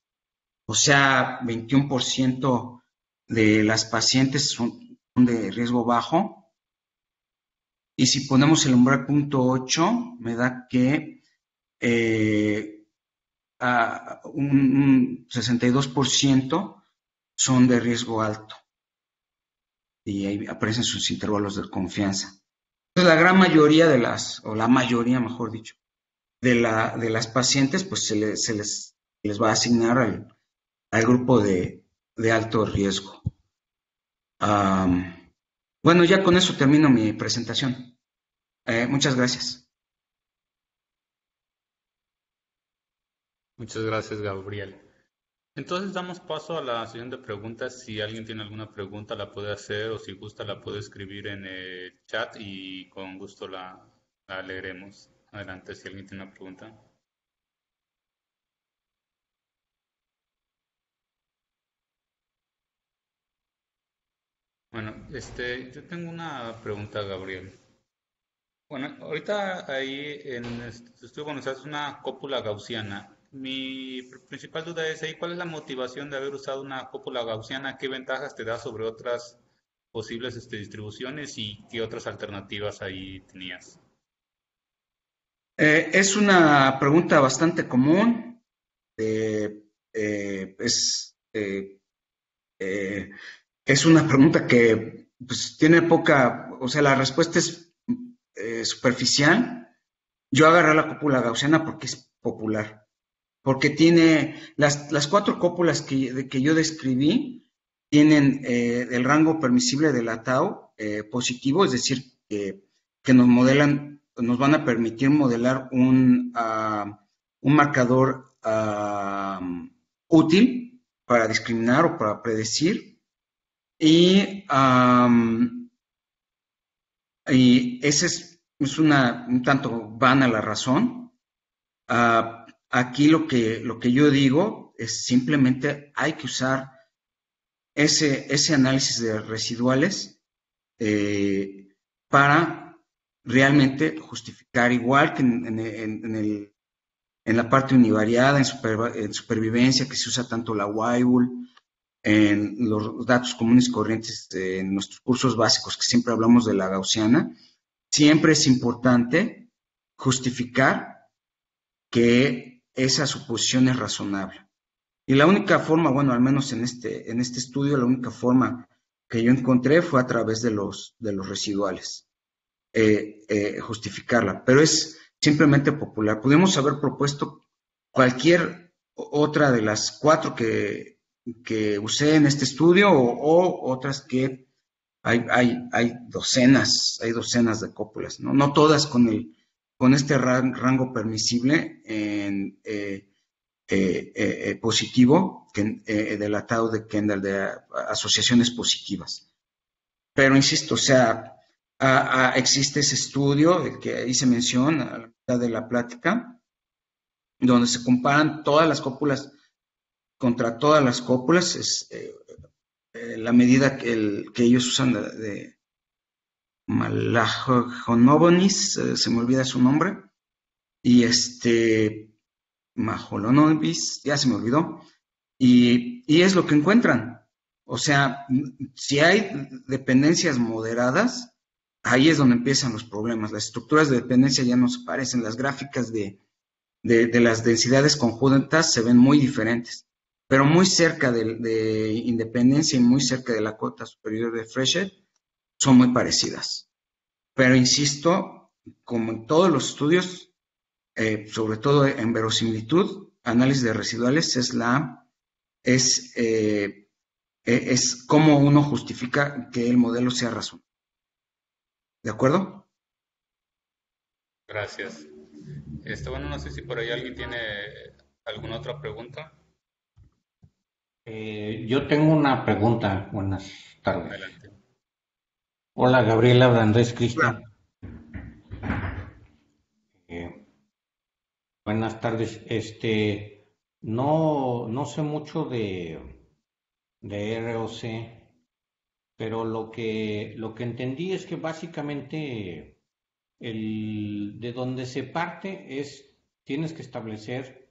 o sea, 21% de las pacientes son de riesgo bajo. Y si ponemos el umbral 0.8, me da que un 62% son de riesgo alto. Y ahí aparecen sus intervalos de confianza. Entonces, la gran mayoría o la mayoría, mejor dicho, de las pacientes, pues se les va a asignar al grupo de alto riesgo. Bueno, ya con eso termino mi presentación. Muchas gracias. Muchas gracias, Gabriel. Entonces damos paso a la sesión de preguntas. Si alguien tiene alguna pregunta la puede hacer o si gusta la puede escribir en el chat y con gusto la leeremos. Adelante, si alguien tiene una pregunta. Bueno, yo tengo una pregunta, Gabriel. Bueno, ahorita ahí estoy bueno, es una cópula gaussiana. Mi principal duda es ahí, ¿cuál es la motivación de haber usado una cópula gaussiana? ¿Qué ventajas te da sobre otras posibles distribuciones y qué otras alternativas ahí tenías? Es una pregunta bastante común. Es una pregunta que pues, tiene poca, o sea, la respuesta es superficial. Yo agarré la cópula gaussiana porque es popular, porque tiene las 4 cópulas que yo describí, tienen el rango permisible de la tau positivo, es decir, que nos modelan nos van a permitir modelar un marcador útil para discriminar o para predecir. Y ese es un tanto vana la razón. Aquí lo que yo digo es simplemente hay que usar ese análisis de residuales para realmente justificar, igual que en la parte univariada, en supervivencia, que se usa tanto la Weibull, en los datos comunes y corrientes, en nuestros cursos básicos, que siempre hablamos de la gaussiana, siempre es importante justificar que esa suposición es razonable. Y la única forma, bueno, al menos en este estudio, la única forma que yo encontré fue a través de los residuales, justificarla, pero es simplemente popular. Pudimos haber propuesto cualquier otra de las 4 que usé en este estudio o otras que hay docenas de cópulas, ¿no? No todas con este rango permisible en positivo, del atado de Kendall, de asociaciones positivas. Pero insisto, o sea, existe ese estudio, el que ahí se menciona a la mitad de la plática, donde se comparan todas las cópulas contra todas las cópulas, es la medida que ellos usan de Malajonobonis, se me olvida su nombre, y Majolonovis, ya se me olvidó, y es lo que encuentran. O sea, si hay dependencias moderadas, ahí es donde empiezan los problemas. Las estructuras de dependencia ya no se parecen, las gráficas de las densidades conjuntas se ven muy diferentes, pero muy cerca de independencia y muy cerca de la cota superior de Frechet son muy parecidas. Pero insisto, como en todos los estudios, sobre todo en verosimilitud, análisis de residuales es cómo uno justifica que el modelo sea razonable. ¿De acuerdo? Gracias. Bueno, no sé si por ahí alguien tiene alguna otra pregunta. Yo tengo una pregunta. Buenas tardes. Adelante. Hola, Gabriela, Andrés, Cristian. Buenas tardes. No sé mucho de ROC, pero lo que entendí es que básicamente de donde se parte tienes que establecer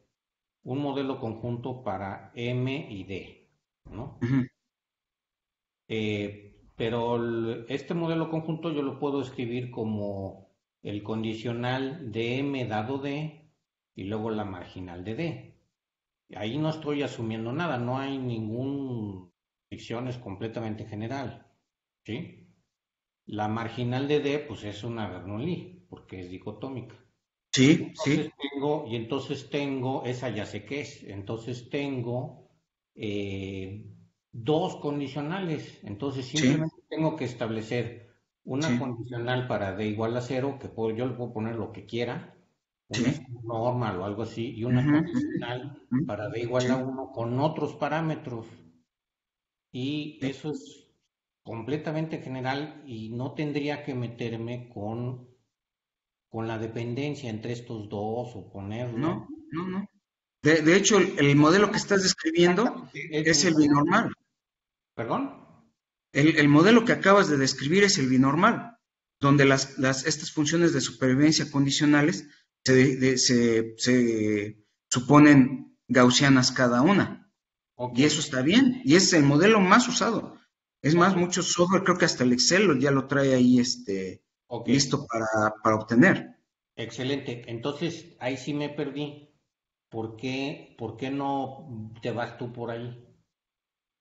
un modelo conjunto para M y D, ¿no? Uh-huh. Pero este modelo conjunto yo lo puedo escribir como el condicional de M dado D y luego la marginal de D. Ahí no estoy asumiendo nada, no hay ninguna ficción, es completamente general, ¿sí? La marginal de D, pues es una Bernoulli, porque es dicotómica. Sí, Entonces tengo, esa ya sé qué es, entonces tengo 2 condicionales, entonces simplemente tengo que establecer una condicional para D igual a 0, que yo le puedo poner lo que quiera, una normal o algo así, y una condicional para D igual a 1 con otros parámetros. Y eso es completamente general y no tendría que meterme con la dependencia entre estos dos o ponerlo. No. De hecho, el modelo que estás describiendo es el binormal. ¿Perdón? El modelo que acabas de describir es el binormal, donde estas funciones de supervivencia condicionales se suponen gaussianas cada una. Okay. Y eso está bien, y es el modelo más usado. Es más, muchos software, creo que hasta el Excel ya lo trae ahí listo para obtener. Excelente. Entonces, ahí sí me perdí. ¿Por qué no te vas tú por ahí?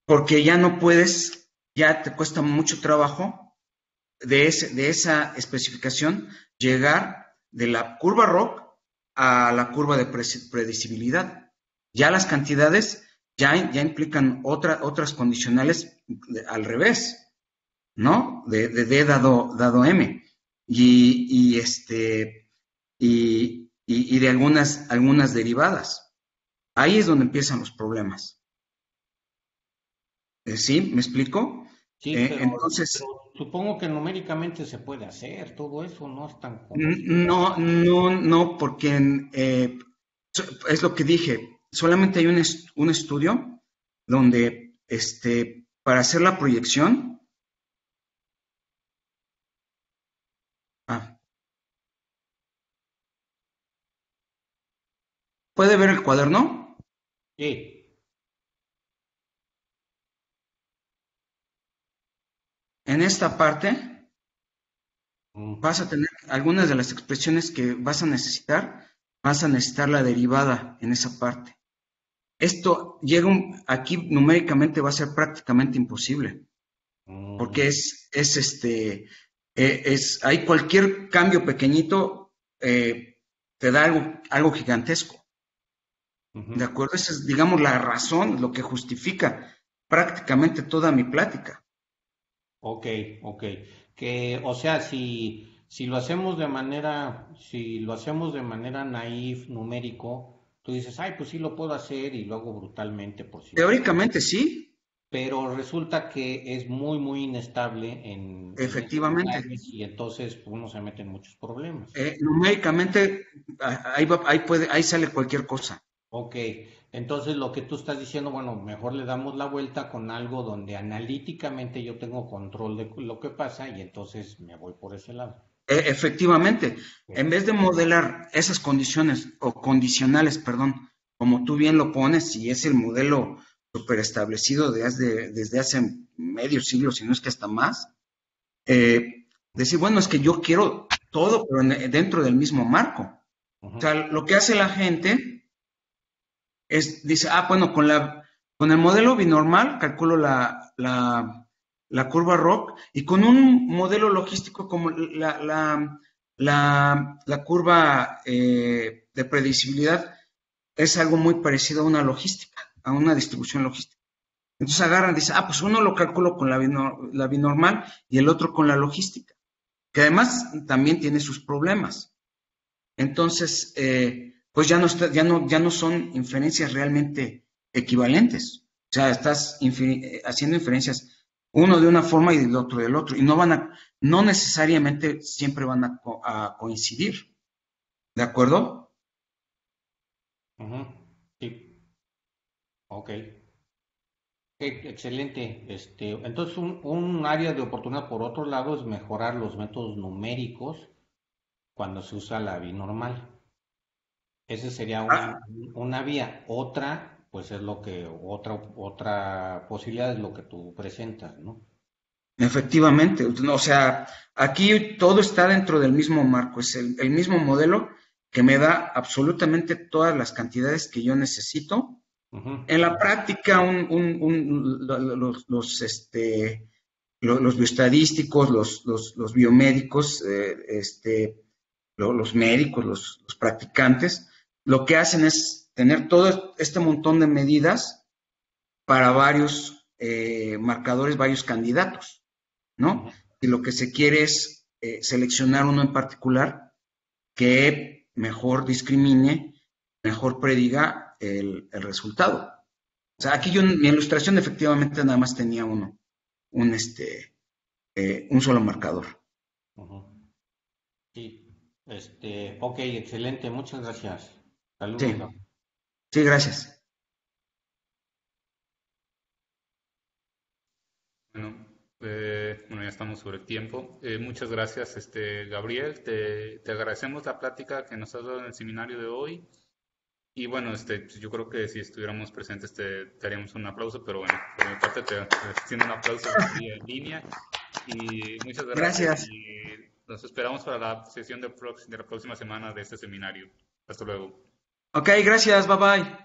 Porque ya no puedes, ya te cuesta mucho trabajo de esa especificación llegar de la curva ROC a la curva de predecibilidad. Ya las cantidades ya implican otras condicionales al revés, ¿no? De D dado M. y de algunas derivadas. Ahí es donde empiezan los problemas. ¿Sí? ¿Me explico? Sí, Entonces, pero supongo que numéricamente se puede hacer, todo eso no es tan no, complicado. no, porque es lo que dije, solamente hay un estudio donde para hacer la proyección, ¿puede ver el cuaderno? Sí. En esta parte Mm. vas a tener algunas de las expresiones que vas a necesitar la derivada en esa parte. Esto aquí numéricamente va a ser prácticamente imposible, Mm. porque hay cualquier cambio pequeñito, te da algo gigantesco, ¿de Ujú. acuerdo? Esa es, digamos, la razón, lo que justifica prácticamente toda mi plática. Ok, ok. Que, o sea, si lo hacemos de manera naif, numérico, tú dices, ay, pues sí lo puedo hacer y lo hago brutalmente por cierto. Teóricamente sí, Pero resulta que es muy, muy inestable en esos efectivamente. detalles y entonces uno se mete en muchos problemas. Numéricamente, ahí sale cualquier cosa. Ok, entonces lo que tú estás diciendo, bueno, mejor le damos la vuelta con algo donde analíticamente yo tengo control de lo que pasa y entonces me voy por ese lado. Efectivamente, en Ok. vez de modelar esas condiciones o condicionales, perdón, como tú bien lo pones, y es el modelo superestablecido desde hace medio siglo, si no es que hasta más, decir, bueno, es que yo quiero todo, pero dentro del mismo marco. O Ujú. sea, lo que hace la gente dice, bueno, con el modelo binormal calculo la curva ROC y con un modelo logístico como la curva de predecibilidad es algo muy parecido a una logística, a una distribución logística. Entonces agarran y dicen, pues uno lo calculo con la binormal y el otro con la logística, que además también tiene sus problemas. Entonces, pues ya no son inferencias realmente equivalentes. O sea, estás haciendo inferencias uno de una forma y del otro del otro. Y no necesariamente siempre van a coincidir. ¿De acuerdo? Ujú. Sí, ok. Excelente. Entonces, un área de oportunidad, por otro lado, es mejorar los métodos numéricos cuando se usa la binormal. Esa sería Ah, una vía. Otra posibilidad es lo que tú presentas, ¿no? efectivamente. O sea, aquí todo está dentro del mismo marco. Es el mismo modelo que me da absolutamente todas las cantidades que yo necesito. Ujú. En la práctica, los bioestadísticos, los biomédicos, los médicos, los practicantes, lo que hacen es tener todo este montón de medidas para varios marcadores, varios candidatos, ¿no? Ujú. Y lo que se quiere es seleccionar uno en particular que mejor discrimine, mejor prediga el resultado. O sea, aquí mi ilustración efectivamente nada más tenía un, este, un solo marcador. Ujú. Sí. Ok, excelente. Muchas gracias. Sí, Saludos. sí, gracias. Bueno, bueno, ya estamos sobre el tiempo. Muchas gracias, Gabriel. Te agradecemos la plática que nos has dado en el seminario de hoy. Y bueno, pues yo creo que si estuviéramos presentes te haríamos un aplauso, pero bueno, por mi parte te extiendo un aplauso vía en línea. Y muchas gracias Gracias. y nos esperamos para la sesión de la próxima semana de este seminario. Hasta luego. Ok, gracias, bye bye.